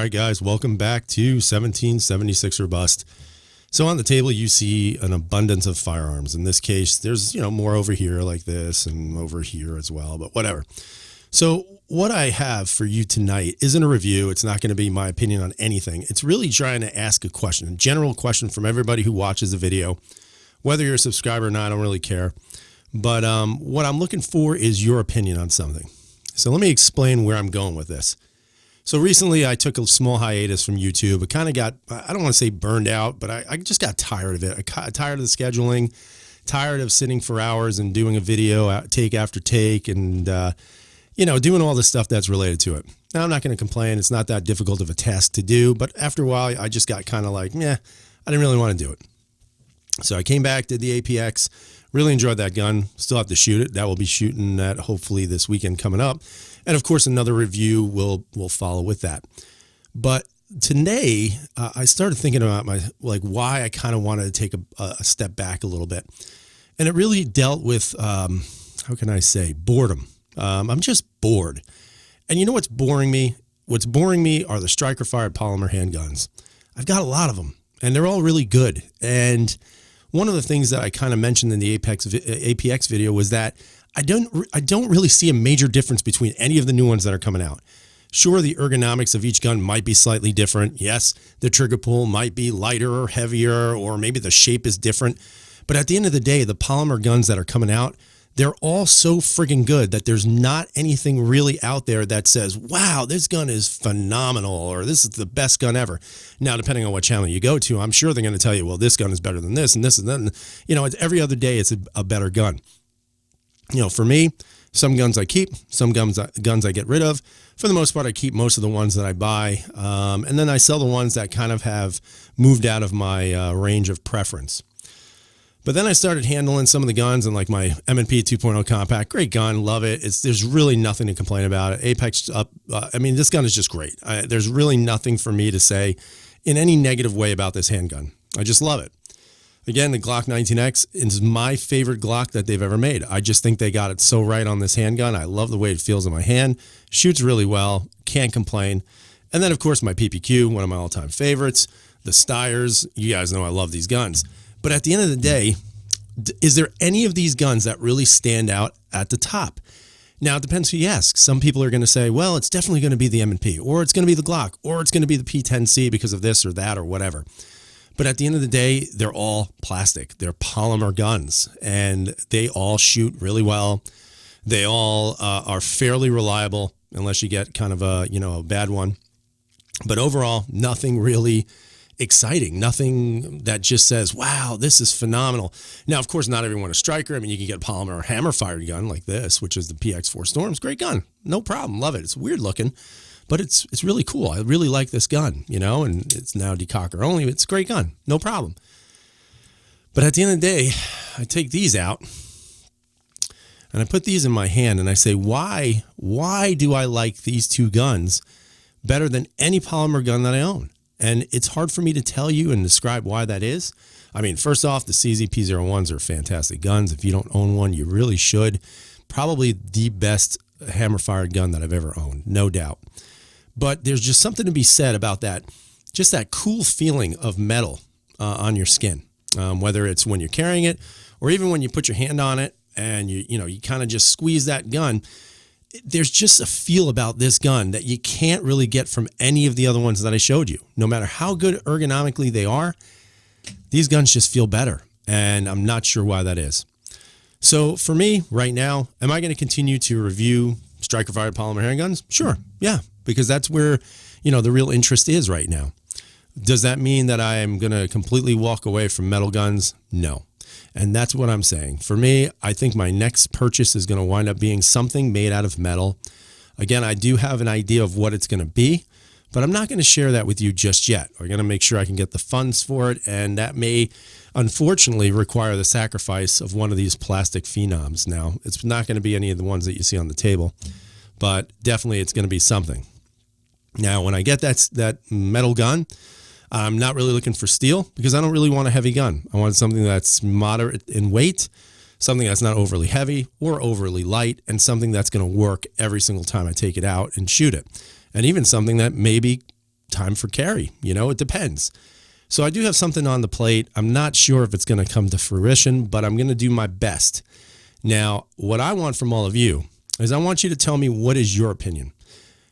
right, guys, welcome back to 1776 or Bust. So on the table, you see an abundance of firearms. In this case, there's, more over here like this and over here as well, but whatever. So what I have for you tonight isn't a review. It's not going to be my opinion on anything. It's really trying to ask a question, a general question from everybody who watches the video. Whether you're a subscriber or not, I don't really care. But what I'm looking for is your opinion on something. So let me explain where I'm going with this. So recently I took a small hiatus from YouTube. I kind of got, I don't want to say burned out, but I just got tired of it. I got tired of the scheduling, tired of sitting for hours and doing a video take after take and, doing all the stuff that's related to it. Now, I'm not going to complain. It's not that difficult of a task to do, but after a while, I just got kind of like, I didn't really want to do it. So I came back, did the APX, really enjoyed that gun. Still have to shoot it. That will be shooting that hopefully this weekend coming up. And of course, another review will follow with that. But today, I started thinking about why I kind of wanted to take a step back a little bit. And it really dealt with, how can I say, boredom. I'm just bored. And you know what's boring me? What's boring me are the striker-fired polymer handguns. I've got a lot of them, and they're all really good. And one of the things that I kind of mentioned in the APX video was that I don't really see a major difference between any of the new ones that are coming out. Sure, the ergonomics of each gun might be slightly different. Yes, the trigger pull might be lighter or heavier, or maybe the shape is different. But at the end of the day, the polymer guns that are coming out, they're all so friggin' good that there's not anything really out there that says, wow, this gun is phenomenal, or this is the best gun ever. Now, depending on what channel you go to, I'm sure they're going to tell you, well, this gun is better than this and this and that. And, it's every other day it's a better gun. For me, some guns I keep, some guns I get rid of. For the most part, I keep most of the ones that I buy. And then I sell the ones that kind of have moved out of my range of preference. But then I started handling some of the guns and like my M&P 2.0 compact. Great gun. Love it. There's really nothing to complain about. Apex up. This gun is just great. There's really nothing for me to say in any negative way about this handgun. I just love it. Again, the Glock 19X is my favorite Glock that they've ever made. I just think they got it so right on this handgun. I love the way it feels in my hand. Shoots really well. Can't complain. And then, of course, my PPQ, one of my all-time favorites. The Steyrs. You guys know I love these guns. But at the end of the day, is there any of these guns that really stand out at the top? Now, it depends who you ask. Some people are going to say, well, it's definitely going to be the M&P, or it's going to be the Glock, or it's going to be the P10C because of this or that or whatever. But at the end of the day, they're all plastic. They're polymer guns, and they all shoot really well. They all are fairly reliable, unless you get kind of a bad one. But overall, nothing really exciting. Nothing that just says, wow, this is phenomenal. Now, of course, not everyone is a striker. You can get a polymer hammer-fired gun like this, which is the PX4 Storms. Great gun. No problem. Love it. It's weird looking. But it's really cool. I really like this gun, and it's now decocker only. It's a great gun. No problem. But at the end of the day, I take these out and I put these in my hand and I say, why do I like these two guns better than any polymer gun that I own? And it's hard for me to tell you and describe why that is. First off, the CZP-01s are fantastic guns. If you don't own one, you really should. Probably the best hammer-fired gun that I've ever owned, no doubt. But there's just something to be said about that, just that cool feeling of metal on your skin, whether it's when you're carrying it or even when you put your hand on it and you kind of just squeeze that gun. There's just a feel about this gun that you can't really get from any of the other ones that I showed you. No matter how good ergonomically they are, these guns just feel better, and I'm not sure why that is. So for me right now, am I going to continue to review striker-fired polymer handguns? Sure, yeah. Because that's where, the real interest is right now. Does that mean that I am going to completely walk away from metal guns? No. And that's what I'm saying. For me, I think my next purchase is going to wind up being something made out of metal. Again, I do have an idea of what it's going to be, but I'm not going to share that with you just yet. I'm going to make sure I can get the funds for it, and that may, unfortunately, require the sacrifice of one of these plastic phenoms. Now, it's not going to be any of the ones that you see on the table, but definitely it's going to be something. Now, when I get that metal gun, I'm not really looking for steel because I don't really want a heavy gun. I want something that's moderate in weight, something that's not overly heavy or overly light, and something that's going to work every single time I take it out and shoot it. And even something that maybe time for carry. You know, it depends. So I do have something on the plate. I'm not sure if it's going to come to fruition, but I'm going to do my best. Now, what I want from all of you is I want you to tell me, what is your opinion?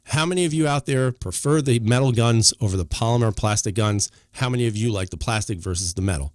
How many of you out there prefer the metal guns over the polymer plastic guns? How many of you like the plastic versus the metal?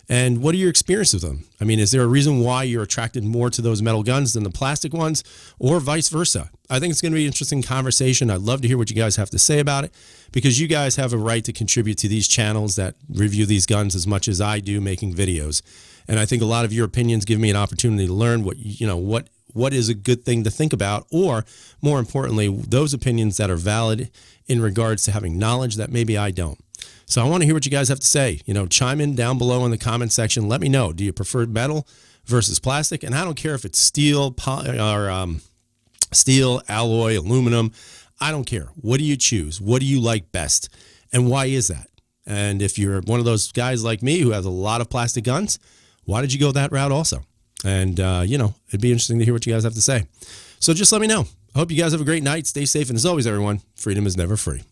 And what are your experiences with them? I mean, is there a reason why you're attracted more to those metal guns than the plastic ones, or vice versa? I think it's going to be an interesting conversation. I'd love to hear what you guys have to say about it, because you guys have a right to contribute to these channels that review these guns as much as I do making videos. And I think a lot of your opinions give me an opportunity to learn what is a good thing to think about, or more importantly, those opinions that are valid in regards to having knowledge that maybe I don't. So I want to hear what you guys have to say. You know, chime in down below in the comment section. Let me know. Do you prefer metal versus plastic? And I don't care if it's steel, steel, alloy, aluminum. I don't care. What do you choose? What do you like best? And why is that? And if you're one of those guys like me who has a lot of plastic guns, why did you go that route also? And, it'd be interesting to hear what you guys have to say. So just let me know. I hope you guys have a great night. Stay safe. And as always, everyone, freedom is never free.